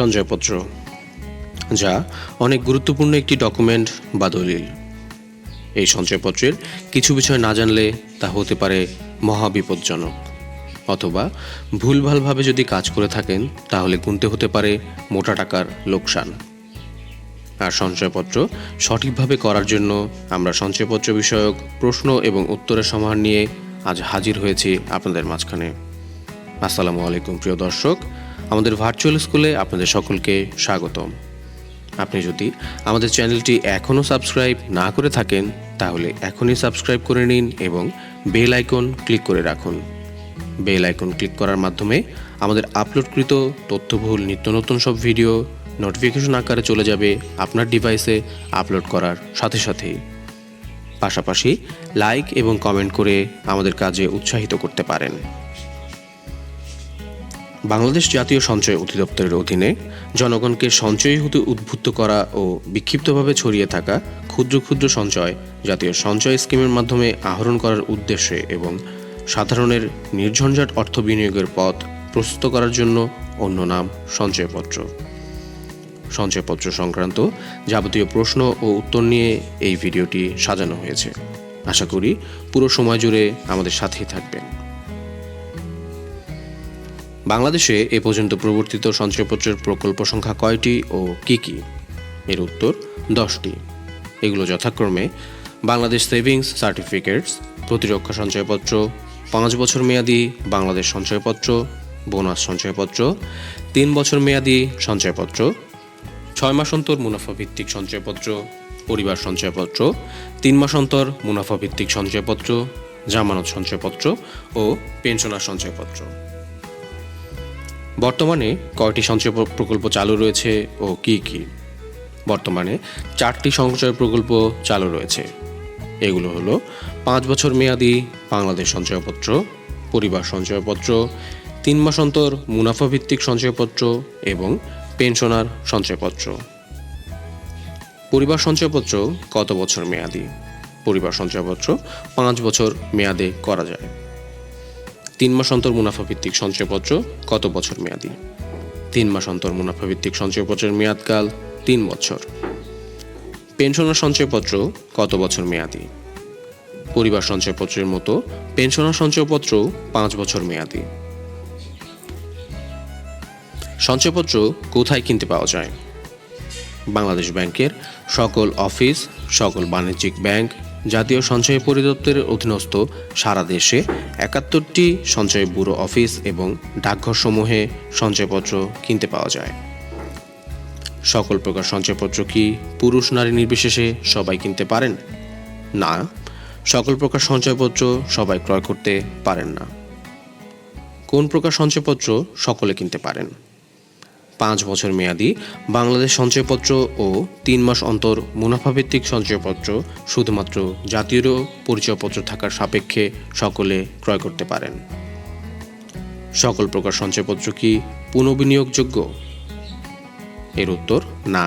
সঞ্চয়পত্র, যা অনেক গুরুত্বপূর্ণ একটি ডকুমেন্ট বা দলিল। এই সঞ্চয়পত্রের কিছু বিষয় না জানলে তা হতে পারে মহাবিপজ্জনক, অথবা ভুলভালভাবে যদি কাজ করে থাকেন তাহলে গুনতে হতে পারে মোটা টাকার লোকসান। আর সঞ্চয়পত্র সঠিকভাবে করার জন্য আমরা সঞ্চয়পত্র বিষয়ক প্রশ্ন এবং উত্তরের সমাহার নিয়ে আজ হাজির হয়েছি আপনাদের মাঝখানে। আসসালামু আলাইকুম প্রিয় দর্শক, আমাদের ভার্চুয়াল স্কুলে আপনাদের সকলকে স্বাগতম। আপনি যদি আমাদের চ্যানেলটি এখনও সাবস্ক্রাইব না করে থাকেন তাহলে এখনই সাবস্ক্রাইব করে নিন এবং বেল আইকন ক্লিক করে রাখুন। বেল আইকন ক্লিক করার মাধ্যমে আমাদের আপলোডকৃত তথ্যবহুল নিত্য নতুন সব ভিডিও নোটিফিকেশন আকারে চলে যাবে আপনার ডিভাইসে আপলোড করার সাথে সাথেই। পাশাপাশি লাইক এবং কমেন্ট করে আমাদের কাজে উৎসাহিত করতে পারেন। বাংলাদেশ জাতীয় সঞ্চয় অধিদপ্তরের অধীনে জনগণকে সঞ্চয়ী হতে উদ্বুদ্ধ করা ও বিক্ষিপ্তভাবে ছড়িয়ে থাকা ক্ষুদ্র ক্ষুদ্র সঞ্চয় জাতীয় সঞ্চয় স্কিমের মাধ্যমে আহরণ করার উদ্দেশ্যে এবং সাধারণের নির্ঝঞ্ঝাট অর্থ বিনিয়োগের পথ প্রস্তুত করার জন্য অন্য নাম সঞ্চয়পত্র। সঞ্চয়পত্র সংক্রান্ত যাবতীয় প্রশ্ন ও উত্তর নিয়ে এই ভিডিওটি সাজানো হয়েছে। আশা করি পুরো সময় জুড়ে আমাদের সাথেই থাকবেন। বাংলাদেশে এ পর্যন্ত প্রবর্তিত সঞ্চয়পত্রের প্রকল্প সংখ্যা কয়টি ও কি কি? এর উত্তর 10টি। এগুলো যথাক্রমে বাংলাদেশ সেভিংস সার্টিফিকেটস, প্রতিরক্ষা সঞ্চয়পত্র, 5 বছর মেয়াদি বাংলাদেশ সঞ্চয়পত্র, বোনাস সঞ্চয়পত্র, 3 বছর মেয়াদি সঞ্চয়পত্র, 6 মাস অন্তর মুনাফা ভিত্তিক সঞ্চয়পত্র, পরিবার সঞ্চয়পত্র, 3 মাস অন্তর মুনাফা ভিত্তিক সঞ্চয়পত্র, জামানত সঞ্চয়পত্র ও পেনশনার সঞ্চয়পত্র। বর্তমানে কয়টি সঞ্চয় প্রকল্প চালু রয়েছে ও কি কি? বর্তমানে 4টি সঞ্চয় প্রকল্প চালু রয়েছে। এগুলো হলো 5 বছর মেয়াদি বাংলাদেশ সঞ্চয়পত্র, পরিবার সঞ্চয়পত্র, 3 মাস অন্তর মুনাফা ভিত্তিক সঞ্চয়পত্র এবং পেনশনার সঞ্চয়পত্র। পরিবার সঞ্চয়পত্র কত বছর মেয়াদি? পরিবার সঞ্চয়পত্র 5 বছর মেয়াদে করা যায়। 3 মাস অন্তর মুনাফা ভিত্তিক সঞ্চয়পত্র কত বছর মেয়াদি? 3 মাস অন্তর মুনাফা ভিত্তিক সঞ্চয়পত্রের মেয়াদকাল 3 বছর। পেনশনার সঞ্চয়পত্র কত বছর মেয়াদি? পরিবার সঞ্চয়পত্রের মতো পেনশনার সঞ্চয়পত্র 5 বছর মেয়াদি। সঞ্চয়পত্র কোথায় কিনতে পাওয়া যায়? বাংলাদেশ ব্যাংকের সকল অফিস, সকল বাণিজ্যিক ব্যাংক, জাতীয় সঞ্চয় পরিদপ্তরের অধীনস্থ সারা দেশে 71টি সঞ্চয় ব্যুরো অফিস এবং ডাকঘরসমূহে সঞ্চয়পত্র কিনতে পাওয়া যায়। সকল প্রকার সঞ্চয়পত্র কি পুরুষ নারী নির্বিশেষে সবাই কিনতে পারেন? না, সকল প্রকার সঞ্চয়পত্র সবাই ক্রয় করতে পারেন না। কোন প্রকার সঞ্চয়পত্র সকলে কিনতে পারেন? 5 বছর মেয়াদি বাংলাদেশ সঞ্চয়পত্র ও 3 মাস অন্তর মুনাফাভিত্তিক সঞ্চয়পত্র শুধুমাত্র জাতীয় পরিচয়পত্র থাকার সাপেক্ষে সকলে ক্রয় করতে পারেন। সকল প্রকার সঞ্চয়পত্র কি পুনঃবিনিয়োগযোগ্য? এর উত্তর না,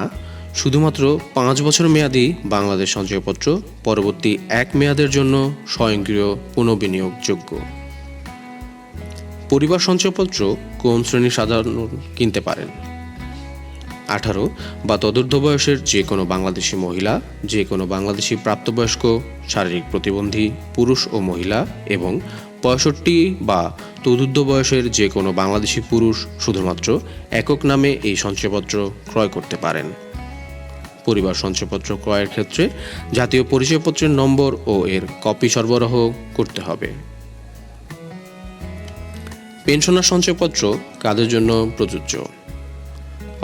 শুধুমাত্র 5 বছর মেয়াদি বাংলাদেশ সঞ্চয়পত্র পরবর্তী 1 মেয়াদের জন্য স্বয়ংক্রিয় পুনঃবিনিয়োগযোগ্য। পরিবার সঞ্চয়পত্র কোন শ্রেণীর সাধারণ কিনতে পারেন? 18 বা তদূর্ধ্ব বয়সের যে কোনো বাংলাদেশি মহিলা, যে কোনো বাংলাদেশি প্রাপ্তবয়স্ক, শারীরিক প্রতিবন্ধী পুরুষ ও মহিলা এবং 65 বা তদূর্ধ্ব বয়সের যে কোনো বাংলাদেশি পুরুষ শুধুমাত্র একক নামে এই সঞ্চয়পত্র ক্রয় করতে পারেন। পরিবার সঞ্চয়পত্র ক্রয়ের ক্ষেত্রে জাতীয় পরিচয়পত্রের নম্বর ও এর কপি সরবরাহ করতে হবে। পেনশনার সঞ্চয়পত্র কাদের জন্য প্রযোজ্য?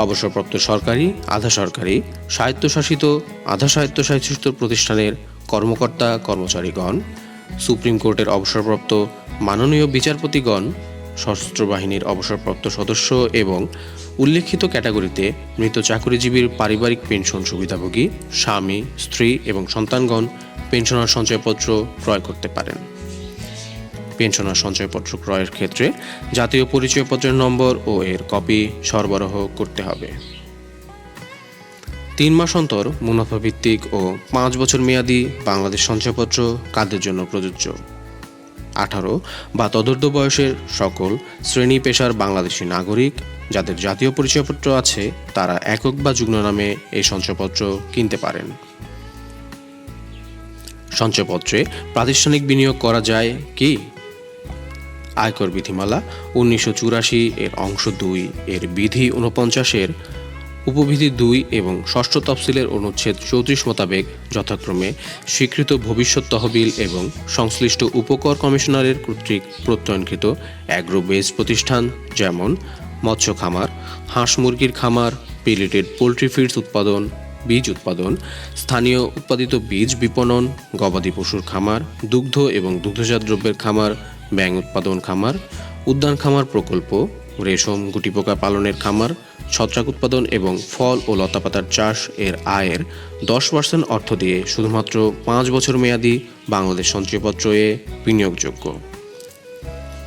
অবসরপ্রাপ্ত সরকারি, আধা সরকারি, স্বায়ত্তশাসিত, আধা স্বায়ত্তশাসিত প্রতিষ্ঠানের কর্মকর্তা কর্মচারীগণ, সুপ্রিম কোর্টের অবসরপ্রাপ্ত মাননীয় বিচারপতিগণ, সশস্ত্র বাহিনীর অবসরপ্রাপ্ত সদস্য এবং উল্লেখিত ক্যাটাগরিতে মৃত চাকরিজীবীর পারিবারিক পেনশন সুবিধাভোগী স্বামী, স্ত্রী এবং সন্তানগণ পেনশনার সঞ্চয়পত্র ক্রয় করতে পারেন। পেনশনার সঞ্চয়পত্র ক্রয়ের ক্ষেত্রে জাতীয় পরিচয়পত্রের নম্বর ও এর কপি সরবরাহ করতে হবে। 3 মাস অন্তর মুনাফা ভিত্তিক ও 5 বছর মেয়াদি বাংলাদেশ সঞ্চয়পত্র কাদের জন্য প্রযোজ্য? 18 বা তদূর্ধ্ব বয়সের সকল শ্রেণী পেশার বাংলাদেশি নাগরিক যাদের জাতীয় পরিচয়পত্র আছে তারা একক বা যুগ্ম নামে এই সঞ্চয়পত্র কিনতে পারেন। সঞ্চয়পত্রে প্রাতিষ্ঠানিক বিনিয়োগ করা যায় কি? আয়কর বিধিমালা 1984 এর অংশ 2 এর বিধি 49 এর উপবিধি 2 এবং ষষ্ঠ তফসিলের অনুচ্ছেদ 34 মোতাবেক যথাক্রমে স্বীকৃত ভবিষ্যৎ তহবিল এবং সংশ্লিষ্ট উপকর কমিশনারের কর্তৃক প্রত্যয়নকৃত অ্যাগ্রো বেস প্রতিষ্ঠান যেমন মৎস্য খামার, হাঁস মুরগির খামার, পিলেটেড পোল্ট্রি ফিডস উৎপাদন, বীজ উৎপাদন, স্থানীয় উৎপাদিত বীজ বিপণন, গবাদি পশুর খামার, দুগ্ধ এবং দুগ্ধজাত দ্রব্যের খামার, ব্যাঙ উৎপাদন খামার, উদ্যান খামার প্রকল্প, রেশম গুটিপোকা পালনের খামার, ছত্রাক উৎপাদন এবং ফল ও লতাপাতার চাষ এর আয়ের 10% অর্থ দিয়ে শুধুমাত্র 5 বছর মেয়াদী বাংলাদেশ সঞ্চয়পত্র এ বিনিয়োগযোগ্য।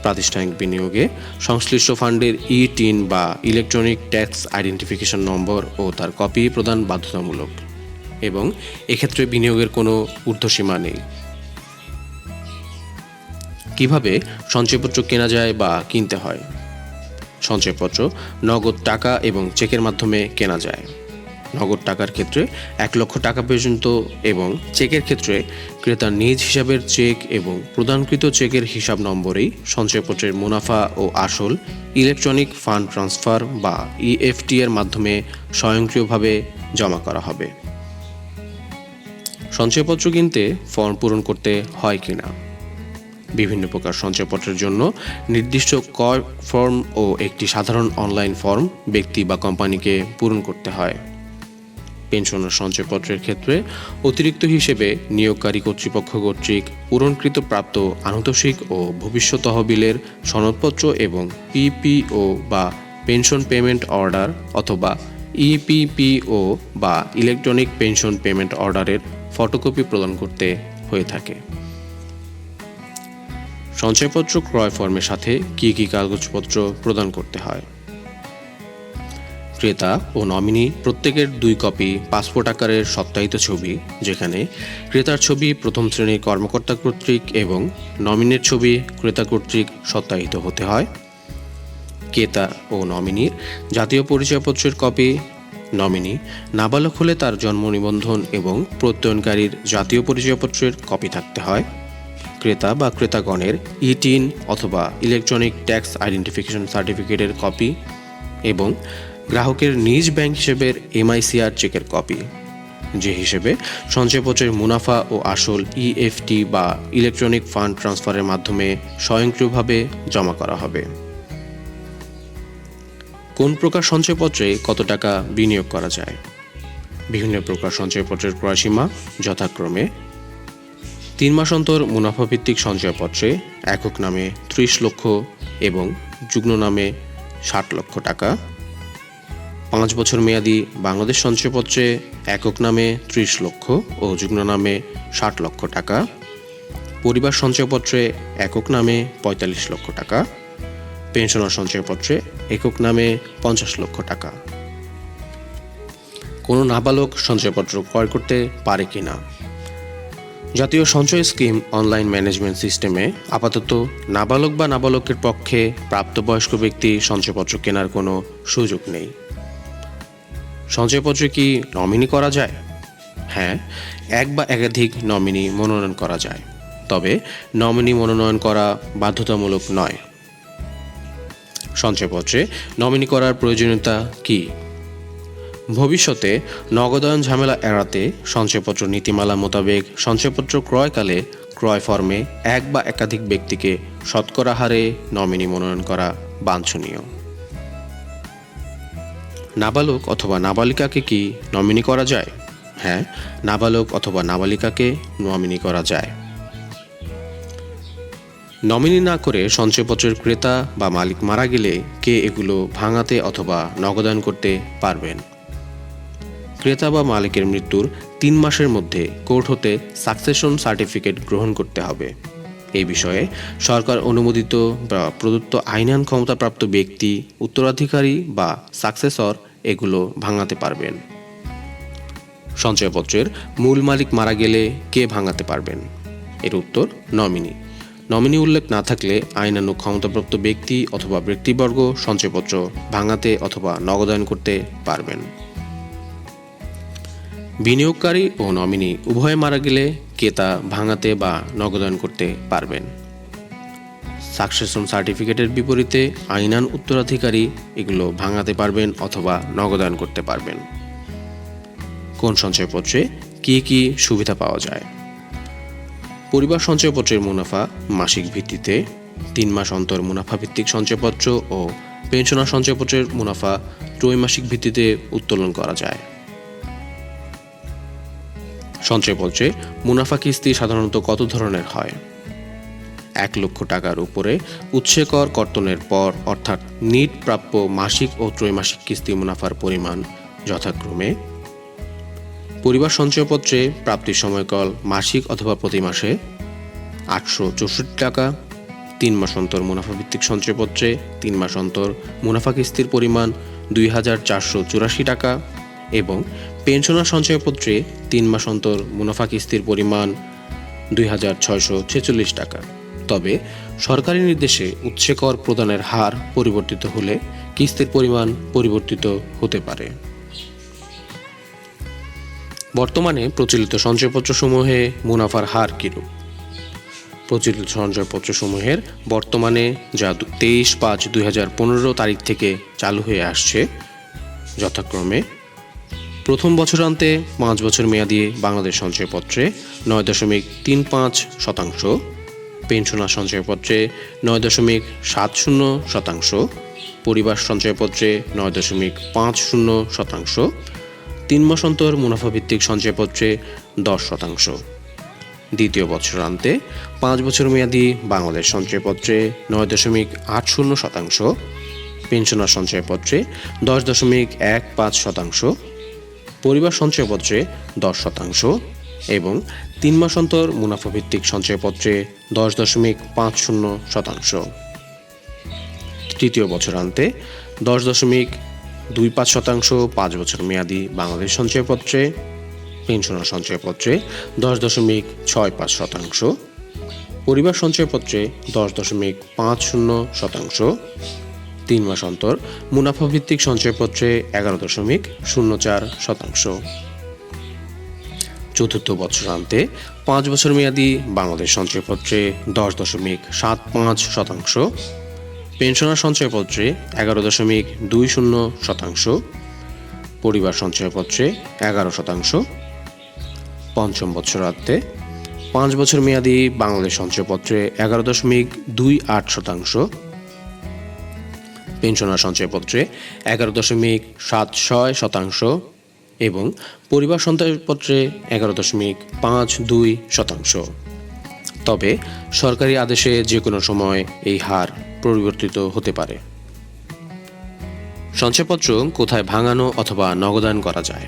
প্রাতিষ্ঠানিক বিনিয়োগে সংশ্লিষ্ট ফান্ডের ই-টিন বা ইলেকট্রনিক ট্যাক্স আইডেন্টিফিকেশন নম্বর ও তার কপি প্রদান বাধ্যতামূলক এবং এক্ষেত্রে বিনিয়োগের কোনো ঊর্ধ্বসীমা নেই। কিভাবে সঞ্চয়পত্র কেনা যায় বা কিনতে হয়? সঞ্চয়পত্র নগদ টাকা এবং চেকের মাধ্যমে কেনা যায়। নগদ টাকার ক্ষেত্রে 1 লক্ষ টাকা পর্যন্ত এবং চেকের ক্ষেত্রে ক্রেতার নিজ হিসাবের চেক এবং প্রদানকৃত চেকের হিসাব নম্বরেই সঞ্চয়পত্রের মুনাফা ও আসল ইলেকট্রনিক ফান্ড ট্রান্সফার বা ইএফটি এর মাধ্যমে স্বয়ংক্রিয়ভাবে জমা করা হবে। সঞ্চয়পত্র কিনতে ফর্ম পূরণ করতে হয় কিনা? বিভিন্ন প্রকার সঞ্চয়পত্রের জন্য নির্দিষ্ট ক্রয় ফর্ম ও একটি সাধারণ অনলাইন ফর্ম ব্যক্তি বা কোম্পানিকে পূরণ করতে হয়। পেনশন ও সঞ্চয়পত্রের ক্ষেত্রে অতিরিক্ত হিসেবে নিয়োগকারী কর্তৃপক্ষ কর্তৃক পূরণকৃত প্রাপ্ত আনুতোষিক ও ভবিষ্যৎ তহবিলের সনদপত্র এবং পিপিও বা পেনশন পেমেন্ট অর্ডার অথবা ইপিপিও বা ইলেকট্রনিক পেনশন পেমেন্ট অর্ডারের ফটোকপি প্রদান করতে হয়ে থাকে। সঞ্চয়পত্র ক্রয় ফর্মের সাথে কি কি কাগজপত্র প্রদান করতে হয়? ক্রেতা ও নমিনি প্রত্যেকের 2 কপি পাসপোর্ট আকারের সত্যায়িত ছবি, যেখানে ক্রেতার ছবি প্রথম শ্রেণীর কর্মকর্তা কর্তৃক এবং নমিনির ছবি ক্রেতা কর্তৃক সত্যায়িত হতে হয়। ক্রেতা ও নমিনির জাতীয় পরিচয়পত্রের কপি। নমিনি নাবালক হলে তার জন্ম নিবন্ধন এবং প্রত্যয়নকারীর জাতীয় পরিচয়পত্রের কপি থাকতে হয়। ক্রেতা বা ক্রেতাগণের ই-টিন অথবা ইলেকট্রনিক ট্যাক্স আইডেন্টিফিকেশন সার্টিফিকেটের কপি এবং গ্রাহকের নিজ ব্যাংক হিসেবের এমআইসিআর চেকের কপি, যে হিসেবে সঞ্চয়পত্রের মুনাফা ও আসল ইএফটি বা ইলেকট্রনিক ফান্ড ট্রান্সফারের মাধ্যমে স্বয়ংক্রিয়ভাবে জমা করা হবে। কোন প্রকার সঞ্চয়পত্রে কত টাকা বিনিয়োগ করা যায়? বিভিন্ন প্রকার সঞ্চয়পত্রের ক্রয়সীমা যথাক্রমে 3 মাস অন্তর মুনাফাভিত্তিক সঞ্চয়পত্রে একক নামে 30 লক্ষ এবং যুগ্ম নামে 60 লক্ষ টাকা। 5 বছর মেয়াদী বাংলাদেশ সঞ্চয়পত্রে একক নামে 30 লক্ষ ও যুগ্ম নামে 60 লক্ষ টাকা। পরিবার সঞ্চয়পত্রে একক নামে 45 লক্ষ টাকা। পেনশনার সঞ্চয়পত্রে একক নামে 50 লক্ষ টাকা। কোনো নাবালক সঞ্চয়পত্র ক্রয় করতে পারে কিনা? জাতীয় সঞ্চয় স্কিম অনলাইন ম্যানেজমেন্ট সিস্টেমে আপাতত নাবালক বা নাবালকের পক্ষে প্রাপ্তবয়স্ক ব্যক্তি সঞ্চয়পত্র কেনার কোনো সুযোগ নেই। সঞ্চয়পত্রে কি নমিনি করা যায়? হ্যাঁ, 1 বা একাধিক নমিনি মনোনয়ন করা যায়, তবে নমিনি মনোনয়ন করা বাধ্যতামূলক নয়। সঞ্চয়পত্রে নমিনি করার প্রয়োজনীয়তা কি? ভবিষ্যতে নগদায়ন ঝামেলা এড়াতে সঞ্চয়পত্র নীতিমালা মোতাবেক সঞ্চয়পত্র ক্রয়কালে ক্রয় ফর্মে 1 বা একাধিক ব্যক্তিকে শতকরা হারে নমিনি মনোনয়ন করা বাঞ্ছনীয়। নাবালক অথবা নাবালিকাকে কি নমিনি করা যায়? হ্যাঁ, নাবালক অথবা নাবালিকাকে নমিনি করা যায়। নমিনি না করে সঞ্চয়পত্রের ক্রেতা বা মালিক মারা গেলে কে এগুলো ভাঙাতে অথবা নগদায়ন করতে পারবেন? ক্রেতা বা মালিকের মৃত্যুর 3 মাসের মধ্যে কোর্ট হতে সাকসেশন সার্টিফিকেট গ্রহণ করতে হবে। এই বিষয়ে সরকার অনুমোদিত বা প্রদত্ত আইনান ক্ষমতাপ্রাপ্ত ব্যক্তি, উত্তরাধিকারী বা সাকসেসর এগুলো ভাঙাতে পারবেন। সঞ্চয়পত্রের মূল মালিক মারা গেলে কে ভাঙাতে পারবেন? এর উত্তর নমিনি। নমিনি উল্লেখ না থাকলে আইনানুগ ক্ষমতাপ্রাপ্ত ব্যক্তি অথবা ব্যক্তিবর্গ সঞ্চয়পত্র ভাঙাতে অথবা নগদায়ন করতে পারবেন। বিনিয়োগকারী ও নমিনি উভয়ে মারা গেলে ক্রেতা ভাঙাতে বা নগদায়ন করতে পারবেন। সাকসেশন সার্টিফিকেটের বিপরীতে আইনান উত্তরাধিকারী এগুলো ভাঙাতে পারবেন অথবা নগদায়ন করতে পারবেন। কোন সঞ্চয়পত্রে কি কি সুবিধা পাওয়া যায়? পরিবার সঞ্চয়পত্রের মুনাফা মাসিক ভিত্তিতে, 3 মাস অন্তর মুনাফা ভিত্তিক সঞ্চয়পত্র ও পেনশনার সঞ্চয়পত্রের মুনাফা ত্রৈমাসিক ভিত্তিতে উত্তোলন করা যায়। সঞ্চয়পত্রে মুনাফা কিস্তি সাধারণত কত ধরনের হয়? 1 লক্ষ টাকার উপরে উৎসে কর কর্তনের পর অর্থাৎ নিট প্রাপ্য মাসিক ও ত্রৈমাসিক কিস্তি মুনাফার পরিমাণ যথাক্রমে পরিবার সঞ্চয়পত্রে প্রাপ্তির সময়কাল মাসিক অথবা প্রতি মাসে 864 টাকা, 3 মাস অন্তর মুনাফা ভিত্তিক সঞ্চয়পত্রে 3 মাস অন্তর মুনাফা কিস্তির পরিমাণ 2484 টাকা এবং পেনশনার সঞ্চয়পত্রে 3 মাস অন্তর মুনাফা কিস্তির পরিমাণ 2646 টাকা। তবে সরকারি নির্দেশে উৎসে কর প্রদানের হার পরিবর্তিত হলে কিস্তির পরিমাণ পরিবর্তিত হতে পারে। বর্তমানে প্রচলিত সঞ্চয়পত্রসমূহে মুনাফার হার কিরূপ? প্রচলিত সঞ্চয়পত্রসমূহের বর্তমানে যা 23/5/2015 তারিখ থেকে চালু হয়ে আসছে যথাক্রমে প্রথম বছরান্তে 5 বছর মেয়াদী বাংলাদেশ সঞ্চয়পত্রে 9.35%, পেনশনার সঞ্চয়পত্রে 9.70%, পরিবার সঞ্চয়পত্রে 9.50%, 3 মাস অন্তর মুনাফাভিত্তিক সঞ্চয়পত্রে 10%। দ্বিতীয় বছরান্তে 5 বছর মেয়াদী বাংলাদেশ সঞ্চয়পত্রে 9.80%, পেনশনার সঞ্চয়পত্রে 10.15%, পরিবার সঞ্চয়পত্রে 10% এবং 3 মাস অন্তর মুনাফাভিত্তিক সঞ্চয়পত্রে 10.50%। তৃতীয় বছরান্তে 10.25%, 5 বছর মেয়াদী বাংলাদেশ সঞ্চয়পত্রে, পেনশনার সঞ্চয়পত্রে 10.65%, পরিবার সঞ্চয়পত্রে 10.50%, 3 মাস অন্তর মুনাফাভিত্তিক সঞ্চয়পত্রে 11.04%। চতুর্থ বছরান্তে 5 বছর মেয়াদী বাংলাদেশ সঞ্চয়পত্রে 10.75%, পেনশনার সঞ্চয়পত্রে 11.20%, পরিবার সঞ্চয়পত্রে 11%। পঞ্চম বছরান্তে 5 বছর মেয়াদী বাংলাদেশ সঞ্চয়পত্রে 11.28%, পেনশনার সঞ্চয়পত্রে 11.76% এবং পরিবার সঞ্চয়পত্রে 11.52%। তবে সরকারি আদেশে যে কোনো সময় এই হার পরিবর্তিত হতে পারে। সঞ্চয়পত্র কোথায় ভাঙানো অথবা নগদায়ন করা যায়?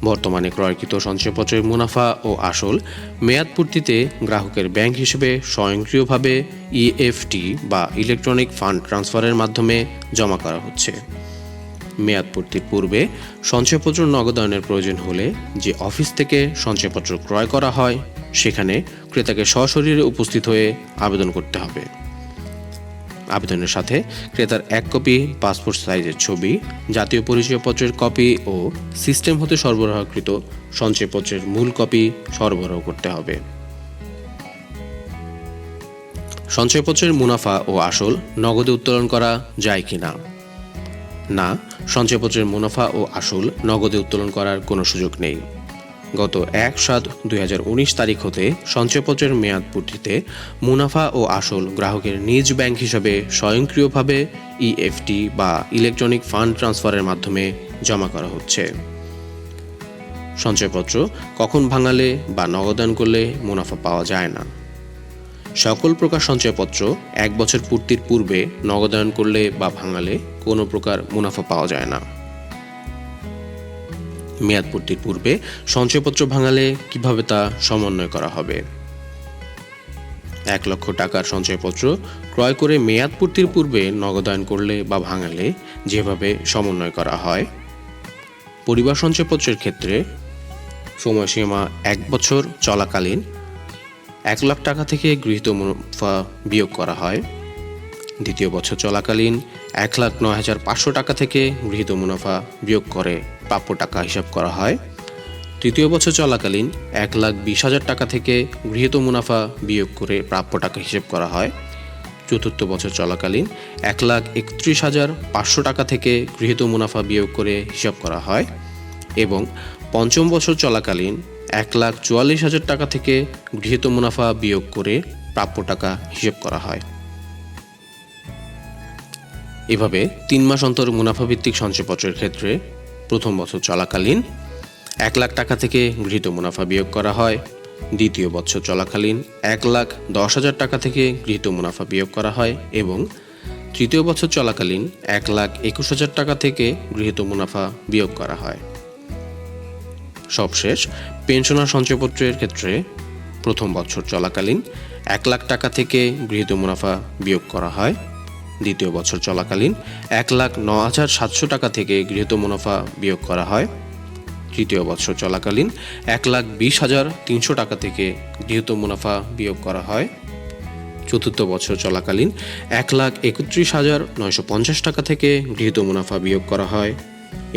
বর্তমানে ক্রয়কৃত সঞ্চয়পত্রের মুনাফা ও আসল মেয়াদ পূর্তিতে গ্রাহকের ব্যাংক হিসেবে স্বয়ংক্রিয়ভাবে ইএফটি বা ইলেকট্রনিক ফান্ড ট্রান্সফারের মাধ্যমে জমা করা হচ্ছে। মেয়াদ পূর্তির পূর্বে সঞ্চয়পত্র নগদায়নের প্রয়োজন হলে যে অফিস থেকে সঞ্চয়পত্র ক্রয় করা হয় সেখানে ক্রেতাকে সশরীরে উপস্থিত হয়ে আবেদন করতে হবে। আবেদনের সাথে ক্রেতার 1 কপি পাসপোর্ট সাইজের ছবি, জাতীয় পরিচয়পত্রের কপি ও সিস্টেম হতে সরবরাহকৃত সঞ্চয়পত্রের মূল কপি সরবরাহ করতে হবে। সঞ্চয়পত্রের মুনাফা ও আসল নগদে উত্তোলন করা যায় কিনা? না, সঞ্চয়পত্রের মুনাফা ও আসল নগদে উত্তোলন করার কোনো সুযোগ নেই। গত 1/7/2019 তারিখ হতে সঞ্চয়পত্রের মেয়াদ পূর্তিতে মুনাফা ও আসল গ্রাহকের নিজ ব্যাংক হিসাবে স্বয়ংক্রিয়ভাবে ইএফটি বা ইলেকট্রনিক ফান্ড ট্রান্সফারের মাধ্যমে জমা করা হচ্ছে। সঞ্চয়পত্র কখন ভাঙালে বা নগদায়ন করলে মুনাফা পাওয়া যায় না? সকল প্রকার সঞ্চয়পত্র 1 বছর পূর্তির পূর্বে নগদায়ন করলে বা ভাঙালে কোনো প্রকার মুনাফা পাওয়া যায় না। মেয়াদ পূর্তির পূর্বে সঞ্চয়পত্র ভাঙালে কিভাবে তা সমন্বয় করা হবে? 1 লক্ষ টাকার সঞ্চয়পত্র ক্রয় করে মেয়াদ পূর্তির পূর্বে নগদায়ন করলে বা ভাঙালে যেভাবে সমন্বয় করা হয়, পরিবার সঞ্চয়পত্রের ক্ষেত্রে সময়সীমা 1 বছর চলাকালীন 1 লাখ টাকা থেকে গৃহীত মুনাফা বিয়োগ করা হয়। দ্বিতীয় বছর চলাকালীন 1,09,500 টাকা থেকে গৃহীত মুনাফা বিয়োগ করে প্রাপ্য টাকা হিসাব করা হয়। তৃতীয় বছর চলাকালীন 1,20,000 টাকা থেকে গৃহীত মুনাফা বিয়োগ করে প্রাপ্য টাকা হিসাব করা হয়। চতুর্থ বছর চলাকালীন 1,31,500 টাকা থেকে গৃহীত মুনাফা বিয়োগ করে হিসাব করা হয় এবং পঞ্চম বছর চলাকালীন 1,44,000 টাকা থেকে গৃহীত মুনাফা বিয়োগ করে প্রাপ্য টাকা হিসাব করা হয়। এভাবে 3 মাস অন্তর মুনাফাভিত্তিক সঞ্চয়পত্রের ক্ষেত্রে প্রথম বছর চলাকালীন 1 লাখ টাকা থেকে গৃহীত মুনাফা বিয়োগ করা হয়। দ্বিতীয় বছর চলাকালীন 1,10,000 টাকা থেকে গৃহীত মুনাফা বিয়োগ করা হয় এবং তৃতীয় বছর চলাকালীন 1,21,000 টাকা থেকে গৃহীত মুনাফা বিয়োগ করা হয়। সবশেষ পেনশনার সঞ্চয়পত্রের ক্ষেত্রে প্রথম বছর চলাকালীন 1 লাখ টাকা থেকে গৃহীত মুনাফা বিয়োগ করা হয়। দ্বিতীয় বছর চলাকালীন 1,09,700 টাকা থেকে গৃহীত মুনাফা বিয়োগ করা হয়। তৃতীয় বছর চলাকালীন 1,20,300 টাকা থেকে গৃহীত মুনাফা বিয়োগ করা হয়। চতুর্থ বছর চলাকালীন 1,31,950 টাকা থেকে গৃহীত মুনাফা বিয়োগ করা হয়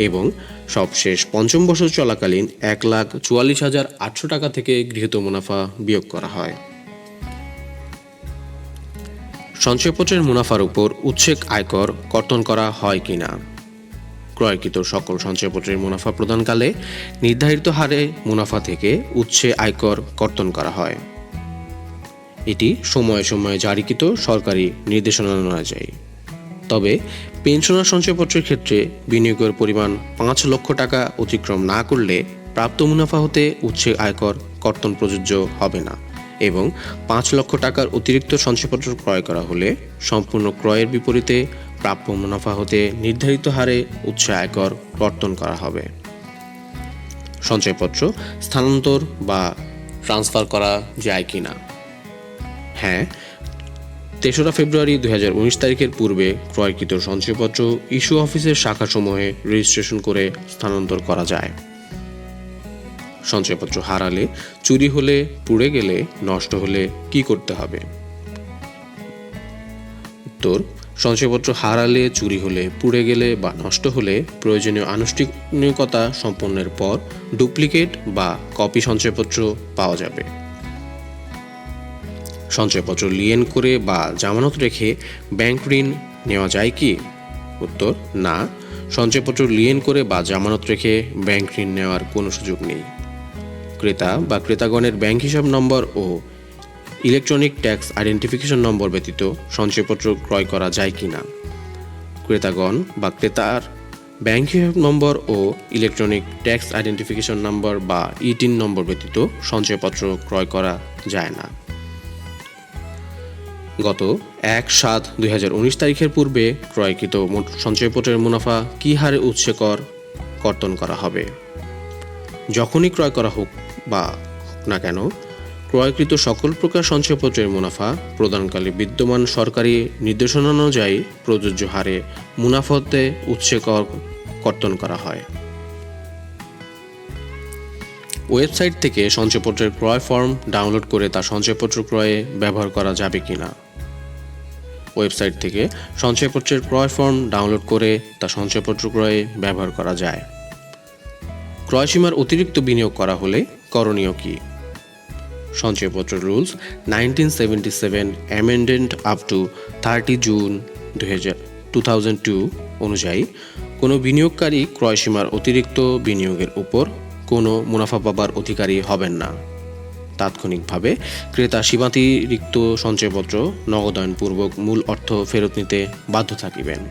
এবং সবশেষ পঞ্চম বছর চলাকালীন 1,44,800 টাকা থেকে গৃহীত মুনাফা বিয়োগ করা হয়। সঞ্চয়পত্রের মুনাফার উপর উচ্ছেক আয়কর কর্তন করা হয় কিনা? ক্রয়কৃত সকল সঞ্চয়পত্রের মুনাফা প্রদানকালে নির্ধারিত হারে মুনাফা থেকে উচ্ছে আয়কর কর্তন করা হয়। এটি সময়ে সময়ে জারিকৃত সরকারি নির্দেশনা অনুযায়ী। তবে পেনশনার সঞ্চয়পত্রের ক্ষেত্রে বিনিয়োগের পরিমাণ 5 লক্ষ টাকা অতিক্রম না করলে প্রাপ্ত মুনাফা হতে উচ্ছে আয়কর কর্তন প্রযোজ্য হবে না এবং 5 লক্ষ টাকার অতিরিক্ত সঞ্চয়পত্র ক্রয় করা হলে সম্পূর্ণ ক্রয়ের বিপরীতে প্রাপ্য মুনাফা হতে নির্ধারিত হারে উচ্ছে আয়কর কর্তন করা হবে। সঞ্চয়পত্র স্থানান্তর বা ট্রান্সফার করা যায় কিনা? হ্যাঁ, 3রা ফেব্রুয়ারি 2019 তারিখের পূর্বে ক্রয়কৃত সঞ্চয়পত্র ইস্যু অফিসের শাখাসমূহে রেজিস্ট্রেশন করে স্থানান্তর করা যায়। সঞ্চয়পত্র হারালে, চুরি হলে, পুড়ে গেলে, নষ্ট হলে কি করতে হবে? উত্তর: সঞ্চয়পত্র হারালে, চুরি হলে, পুড়ে গেলে বা নষ্ট হলে প্রয়োজনীয় আনুষ্ঠানিকতা সম্পন্নের পর ডুপ্লিকেট বা কপি সঞ্চয়পত্র পাওয়া যাবে। সঞ্চয়পত্র লিয়েন করে বা জামানত রেখে ব্যাংক ঋণ নেওয়া যায় কি? উত্তর: না, সঞ্চয়পত্র লিয়েন করে বা জামানত রেখে ব্যাংক ঋণ নেওয়ার কোনো সুযোগ নেই। ক্রেতা বা ক্রেতাগণের ব্যাংক হিসাব নম্বর ও ইলেকট্রনিক ট্যাক্স আইডেন্টিফিকেশন নম্বর ব্যতীত সঞ্চয়পত্র ক্রয় করা যায় কি না? ক্রেতাগণ বা ক্রেতার ব্যাংক হিসাব নম্বর ও ইলেকট্রনিক ট্যাক্স আইডেন্টিফিকেশন নম্বর বা ইটিন নম্বর ব্যতীত সঞ্চয়পত্র ক্রয় করা যায় না। গত 1/7/2019 তারিখের পূর্বে ক্রয়কৃত সঞ্চয়পত্রের মুনাফা কী হারে উচ্ছে কর কর্তন করা হবে? যখনই ক্রয় করা হোক বা হোক না কেন, ক্রয়কৃত সকল প্রকার সঞ্চয়পত্রের মুনাফা প্রদানকালে বিদ্যমান সরকারি নির্দেশনা অনুযায়ী প্রযোজ্য হারে মুনাফাতে উচ্ছে কর কর্তন করা হয়। ওয়েবসাইট থেকে সঞ্চয়পত্রের ক্রয় ফর্ম ডাউনলোড করে তা সঞ্চয়পত্র ক্রয়ে ব্যবহার করা যাবে কিনা? ওয়েবসাইট থেকে সঞ্চয়পত্রের ক্রয় ফর্ম ডাউনলোড করে তা সঞ্চয়পত্র ক্রয়ে ব্যবহার করা যায়। ক্রয়সীমার অতিরিক্ত বিনিয়োগ করা হলে করণীয় কি? সঞ্চয়পত্র rules 1977 amended up to 30 June 2002 অনুযায়ী কোনো বিনিয়োগকারী ক্রয়সীমার অতিরিক্ত বিনিয়োগের উপর কোনো মুনাফা পাবার অধিকারী হবেন না। তাৎক্ষণিকভাবে ক্রেতা সীমাতিরিক্ত সঞ্চয়পত্র নগদায়নপূর্বক মূল অর্থ ফেরত নিতে বাধ্য থাকিবেন।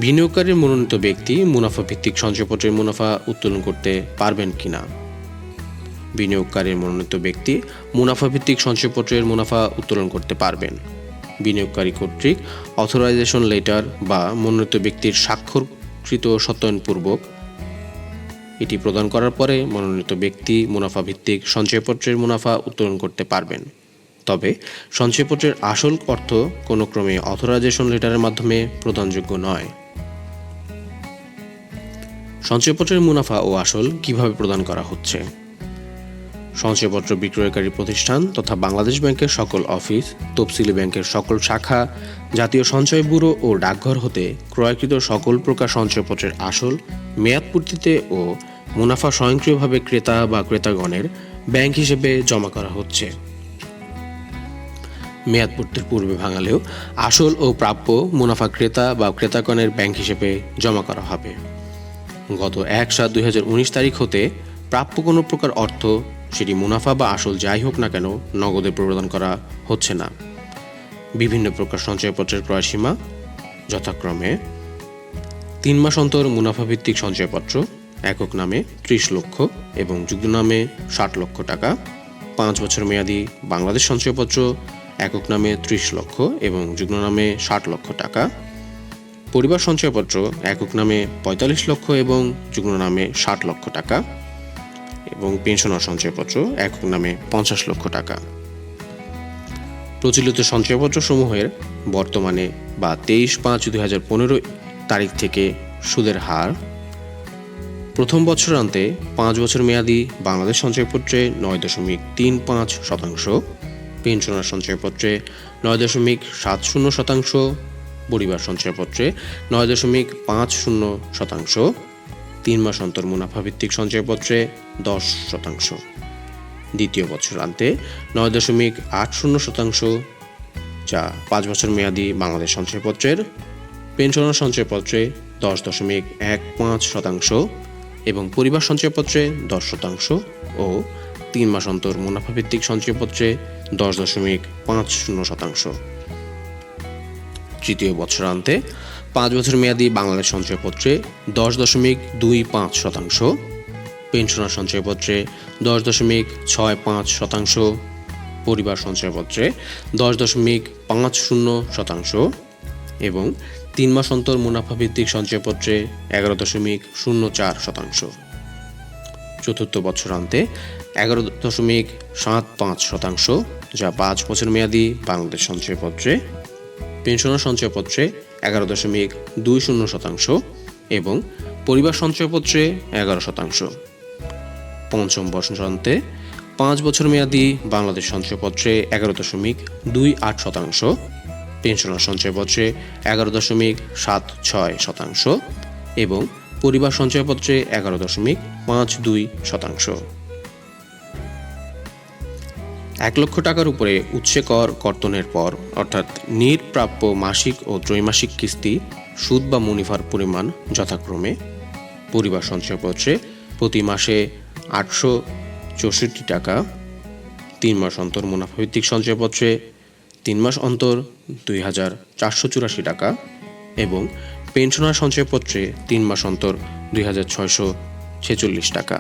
বিনিয়োগকারীর মনোনীত ব্যক্তি মুনাফা ভিত্তিক সঞ্চয়পত্রের মুনাফা উত্তোলন করতে পারবেন কিনা? বিনিয়োগকারীর মনোনীত ব্যক্তি মুনাফা ভিত্তিক সঞ্চয়পত্রের মুনাফা উত্তোলন করতে পারবেন। বিনিয়োগকারী কর্তৃক অথরাইজেশন লেটার বা মনোনীত ব্যক্তির স্বাক্ষরকৃত সত্যায়নপূর্বক এটি প্রদান করার পরে মনোনীত ব্যক্তি মুনাফা ভিত্তিক সঞ্চয়পত্রের মুনাফা উত্তোলন করতে পারবেন। তবে সঞ্চয়পত্রের আসল অর্থ কোনো ক্রমে অথরাইজেশন লেটারের মাধ্যমে প্রদানযোগ্য নয়। সঞ্চয়পত্রের মুনাফা ও আসল কিভাবে প্রদান করা হচ্ছে? সঞ্চয়পত্র বিক্রয়কারী প্রতিষ্ঠান তথা বাংলাদেশ ব্যাংকের সকল অফিস, তফসিলি ব্যাংকের সকল শাখা, জাতীয় সঞ্চয় ব্যুরো ও ডাকঘর হতে ক্রয়কৃত সকল প্রকার সঞ্চয়পত্রের আসল মেয়াদপূর্তিতে ও মুনাফা স্বয়ংক্রিয়ভাবে ক্রেতা বা ক্রেতাগণের ব্যাংক হিসেবে জমা করা হচ্ছে। মেয়াদপূর্তির পূর্বে ভাঙালেও আসল ও প্রাপ্য মুনাফা ক্রেতা বা ক্রেতাগণের ব্যাংক হিসেবে জমা করা হবে। গত 1/7/2019 তারিখ হতে প্রাপ্য কোনো প্রকার অর্থ, সেটি মুনাফা বা আসল যাই হোক না কেন, নগদে প্রদান করা হচ্ছে না। বিভিন্ন প্রকার সঞ্চয়পত্রের ক্রয়সীমা যথাক্রমে 3 মাস অন্তর মুনাফাভিত্তিক সঞ্চয়পত্র একক নামে 30 লক্ষ এবং যুগ্ম নামে 60 লক্ষ টাকা, 5 বছর মেয়াদী বাংলাদেশ সঞ্চয়পত্র একক নামে 30 লক্ষ এবং যুগ্ম নামে 60 লক্ষ টাকা, পরিবার সঞ্চয়পত্র একক নামে 45 লক্ষ এবং যুগ্ম নামে 60 লক্ষ টাকা এবং পেনশনার সঞ্চয়পত্র একক নামে 50 লক্ষ টাকা। প্রচলিত সঞ্চয়পত্র সমূহের বর্তমানে বা 23/5/2015 তারিখ থেকে সুদের হার: প্রথম বছরান্তে 5 বছর মেয়াদী বাংলাদেশ সঞ্চয়পত্রে 9.35%, পেনশনার সঞ্চয়পত্রে 9.70%, পরিবার সঞ্চয়পত্রে 9.50%, 3 মাস অন্তর মুনাফাভিত্তিক সঞ্চয়পত্রে 10%, দ্বিতীয় বছরান্তে 9.80%, যা 5 বছর মেয়াদী বাংলাদেশ সঞ্চয়পত্রের, পেনশনার সঞ্চয়পত্রে 10.15% এবং পরিবার সঞ্চয়পত্রে 10% ও 3 মাস অন্তর মুনাফাভিত্তিক সঞ্চয়পত্রে 10.50%। তৃতীয় বছরান্তে 5 বছর মেয়াদী বাংলাদেশ সঞ্চয়পত্রে 10.25%, পেনশনার সঞ্চয়পত্রে 10.65%, পরিবার সঞ্চয়পত্রে 10.50% এবং 3 মাস অন্তর মুনাফাভিত্তিক সঞ্চয়পত্রে 11.04%। চতুর্থ বছরান্তে 11.75%, যা 5 বছর মেয়াদী বাংলাদেশ সঞ্চয়পত্রে, পেনশনার সঞ্চয়পত্রে 11.20% এবং পরিবার সঞ্চয়পত্রে 11%। পঞ্চম বছরান্তে 5 বছর মেয়াদী বাংলাদেশ সঞ্চয়পত্রে 11.28%, পেনশনার সঞ্চয়পত্রে 11.76% এবং পরিবার সঞ্চয়পত্রে 11.52%। 1 লক্ষ টাকার উপরে উৎসে কর কর্তনের পর অর্থাৎ নিরপ্রাপ্য মাসিক ও ত্রৈমাসিক কিস্তি, সুদ বা মুনাফার পরিমাণ যথাক্রমে: পরিবার সঞ্চয়পত্রে প্রতি মাসে 864 টাকা, 3 মাস অন্তর মুনাফাভিত্তিক সঞ্চয়পত্রে 3 মাস অন্তর 2484 টাকা এবং পেনশনার সঞ্চয়পত্রে 3 মাস অন্তর 2646 টাকা।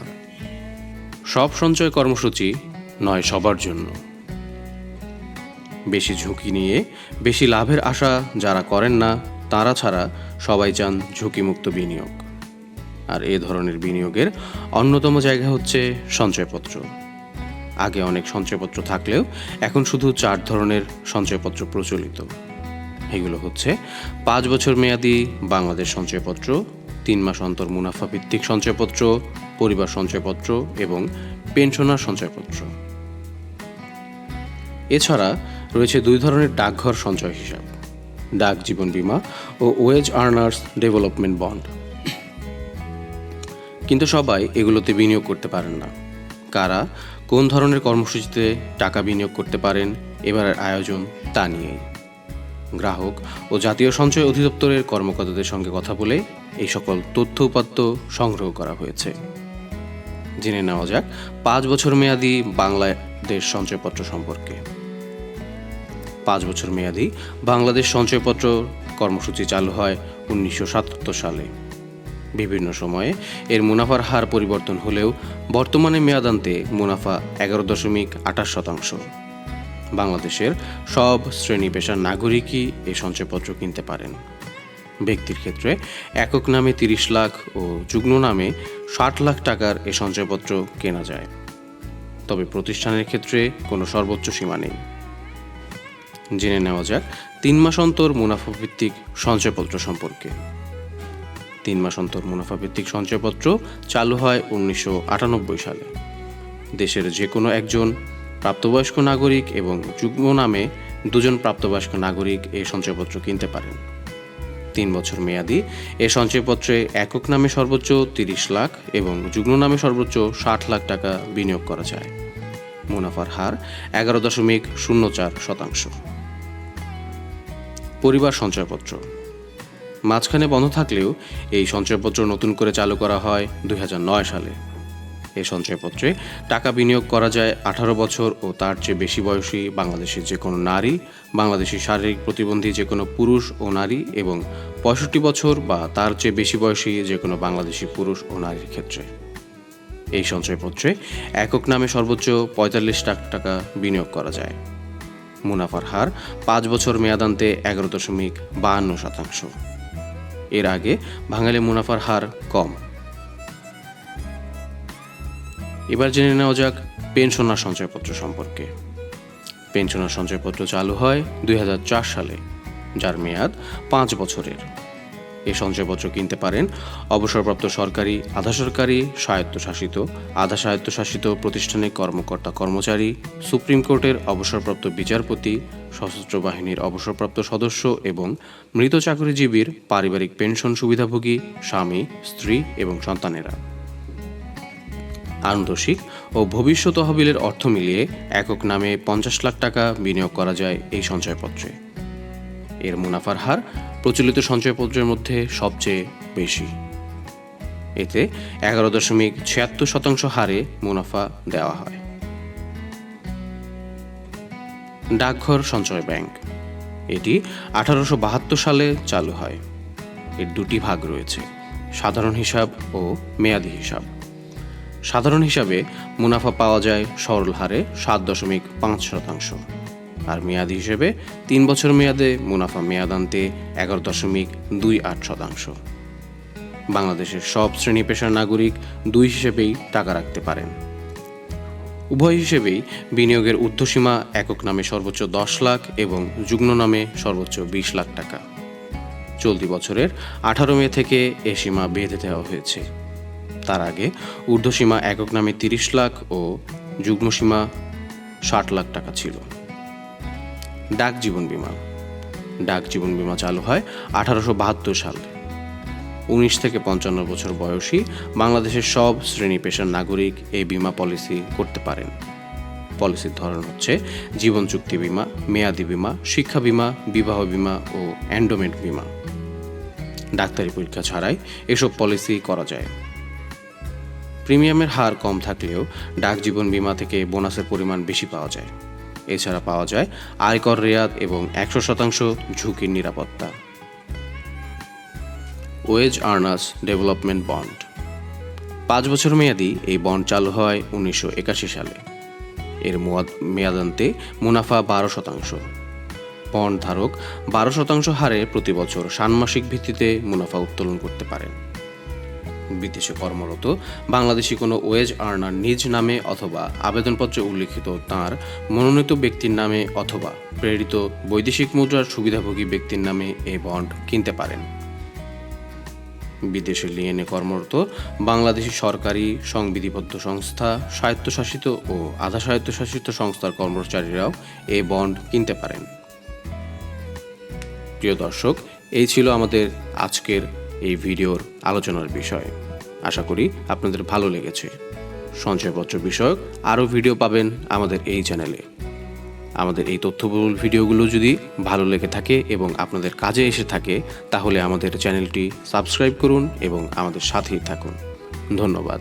সব সঞ্চয় কর্মসূচি নয় সবার জন্য। বেশি ঝুঁকি নিয়ে বেশি লাভের আশা যারা করেন না, তারা ছাড়া সবাই চান ঝুঁকিমুক্ত বিনিয়োগ। আর এ ধরনের বিনিয়োগের অন্যতম জায়গা হচ্ছে সঞ্চয়পত্র। আগে অনেক সঞ্চয়পত্র থাকলেও এখন শুধু 4 ধরনের সঞ্চয়পত্র প্রচলিত। এগুলো হচ্ছে 5 বছর মেয়াদী বাংলাদেশ সঞ্চয়পত্র, 3 মাস অন্তর মুনাফা ভিত্তিক সঞ্চয়পত্র, পরিবার সঞ্চয়পত্র এবং পেনশনার সঞ্চয়পত্র। এছাড়া রয়েছে 2 ধরনের ডাকঘর সঞ্চয় হিসাব: ডাক জীবন বীমা ও ওয়েজ আর্নার্স ডেভেলপমেন্ট বন্ড। কিন্তু সবাই এগুলোতে বিনিয়োগ করতে পারেন না। কারা কোন ধরনের কর্মসূচিতে টাকা বিনিয়োগ করতে পারেন, এবারের আয়োজন তা নিয়ে গ্রাহক ও জাতীয় সঞ্চয় অধিদপ্তরের কর্মকর্তাদের সঙ্গে কথা বলে এই সকল তথ্য উপাত্ত সংগ্রহ করা হয়েছে। জেনে নেওয়া যাক 5 বছর মেয়াদী বাংলাদেশ সঞ্চয়পত্র সম্পর্কে। 5 বছর মেয়াদী বাংলাদেশ সঞ্চয়পত্র কর্মসূচি চালু হয় 1977 সালে। বিভিন্ন সময়ে এর মুনাফার হার পরিবর্তন হলেও বর্তমানে মেয়াদান্তে মুনাফা 11.28%। বাংলাদেশের সব শ্রেণী পেশার নাগরিকই এই সঞ্চয়পত্র কিনতে পারেন। ব্যক্তির ক্ষেত্রে একক নামে 30 লাখ ও যুগ্ম নামে 60 লাখ টাকার এই সঞ্চয়পত্র কেনা যায়। তবে প্রতিষ্ঠানের ক্ষেত্রে কোনো সর্বোচ্চ সীমা নেই। জেনে নেওয়া যাক 3 মাস অন্তর মুনাফাভিত্তিক সঞ্চয়পত্র সম্পর্কে। 3 মাস অন্তর মুনাফাভিত্তিক সঞ্চয়পত্র চালু হয় 1998 সালে। দেশের যে কোনো একজন প্রাপ্তবয়স্ক নাগরিক এবং যুগ্ম নামে 2 জন প্রাপ্তবয়স্ক নাগরিক এই সঞ্চয়পত্র কিনতে পারেন। 3 বছর মেয়াদি এ সঞ্চয়পত্রে একক নামে সর্বোচ্চ 30 লাখ এবং যুগ্ম নামে সর্বোচ্চ 60 লাখ টাকা বিনিয়োগ করা যায়। মুনাফার হার 11.04%। পরিবার সঞ্চয়পত্র মাঝখানে বন্ধ থাকলেও এই সঞ্চয়পত্র নতুন করে চালু করা হয় 2009 সালে। এই সঞ্চয়পত্রে টাকা বিনিয়োগ করা যায় 18 বছর ও তার চেয়ে বেশি বয়সী বাংলাদেশের যে কোনো নারী, বাংলাদেশি শারীরিক প্রতিবন্ধী যে কোনো পুরুষ ও নারী এবং 65 বছর বা তার চেয়ে বেশি বয়সী যে কোনো বাংলাদেশি পুরুষ ও নারীর ক্ষেত্রে। এই সঞ্চয়পত্রে একক নামে সর্বোচ্চ 45 লাখ টাকা বিনিয়োগ করা যায়। মুনাফার হার 5 বছর মেয়াদান্তে 11.52%। এর আগে ভাঙালে মুনাফার হার কম। এবার জেনে নেওয়া যাক পেনশনার সঞ্চয়পত্র সম্পর্কে। পেনশনার সঞ্চয়পত্র চালু হয় 2004 সালে, যার মেয়াদ 5 বছরের। এই সঞ্চয়পত্র কিনতে পারেন অবসরপ্রাপ্ত সরকারি, আধা সরকারি, স্বায়ত্তশাসিত, আধা স্বায়ত্তশাসিত প্রতিষ্ঠানের কর্মকর্তা কর্মচারী, সুপ্রিম কোর্টের অবসরপ্রাপ্ত বিচারপতি, সশস্ত্র বাহিনীর অবসরপ্রাপ্ত সদস্য এবং মৃত চাকরিজীবীর পারিবারিক পেনশন সুবিধাভোগী স্বামী, স্ত্রী এবং সন্তানেরা। আনুতোষিক ও ভবিষ্যৎ তহবিলের অর্থ মিলিয়ে একক নামে 50 লাখ টাকা বিনিয়োগ করা যায় এই সঞ্চয়পত্রে। এর মুনাফার হার প্রচলিত সঞ্চয়পত্রের মধ্যে সবচেয়ে বেশি। এতে 11.76% হারে মুনাফা দেওয়া হয়। ডাকঘর সঞ্চয় ব্যাংক এটি 1872 সালে চালু হয়। এর 2টি ভাগ রয়েছে, সাধারণ হিসাব ও মেয়াদি হিসাব। সাধারণ হিসাবে মুনাফা পাওয়া যায় সরল হারে 7.5%, আর মেয়াদি হিসেবে 3 বছর মেয়াদে মুনাফা মেয়াদান্তে 11.28%। বাংলাদেশের সব শ্রেণী পেশার নাগরিক 2 হিসেবেই টাকা রাখতে পারেন। উভয় হিসেবেই বিনিয়োগের ঊর্ধ্বসীমা একক নামে সর্বোচ্চ 10 লাখ এবং যুগ্ম নামে সর্বোচ্চ 20 লাখ টাকা। চলতি বছরের 18 মে থেকে এ সীমা বেঁধে দেওয়া হয়েছে। তার আগে ঊর্ধ্বসীমা একক নামে 30 লাখ ও যুগ্ম সীমা 60 লাখ টাকা ছিল। ডাক জীবন বীমা চালু হয় 1872 সালে। 19 থেকে 55 বছর বয়সী বাংলাদেশের সব শ্রেণী পেশার নাগরিক এই বীমা পলিসি করতে পারেন। পলিসির ধরন হচ্ছে জীবন চুক্তি বীমা, মেয়াদি বীমা, শিক্ষা বীমা, বিবাহ বীমা ও এন্ডোমেন্ট বীমা। ডাক্তারি পরীক্ষা ছাড়াই এসব পলিসি করা যায়। প্রিমিয়ামের হার কম থাকলেও ডাক জীবন বীমা থেকে বোনাসের পরিমাণ বেশি পাওয়া যায়। এছাড়া পাওয়া যায় আয়কর রেয়াত এবং 100% ঝুঁকির নিরাপত্তা। ওয়েজ আর্নার্স ডেভেলপমেন্ট বন্ড 5 বছর মেয়াদি এই বন্ড চালু হয় 1981 সালে। এর মেয়াদান্তে মুনাফা 12%। বন্ড ধারক 12% হারে প্রতি বছর ষান্মাসিক ভিত্তিতে মুনাফা উত্তোলন করতে পারেন। বিদেশে কর্মরত বাংলাদেশি কোনো ওয়েজ আর্নার নিজ নামে অথবা আবেদনপত্রে উল্লিখিত তাঁর মনোনীত ব্যক্তির নামে অথবা প্রেরিত বৈদেশিক মুদ্রার সুবিধাভোগী ব্যক্তির নামে এই বন্ড কিনতে পারেন। বিদেশে লিয়েনে কর্মরত বাংলাদেশি সরকারি, সংবিধিবদ্ধ সংস্থা, স্বায়ত্তশাসিত ও আধা স্বায়ত্তশাসিত সংস্থার কর্মচারীরাও এই বন্ড কিনতে পারেন। প্রিয় দর্শক, এই ছিল আমাদের আজকের এই ভিডিওর আলোচনার বিষয়। আশা করি আপনাদের ভালো লেগেছে। সঞ্চয়পত্র বিষয়ক আরও ভিডিও পাবেন আমাদের এই চ্যানেলে। আমাদের এই তথ্যবহুল ভিডিওগুলো যদি ভালো লেগে থাকে এবং আপনাদের কাজে এসে থাকে তাহলে আমাদের চ্যানেলটি সাবস্ক্রাইব করুন এবং আমাদের সাথেই থাকুন। ধন্যবাদ।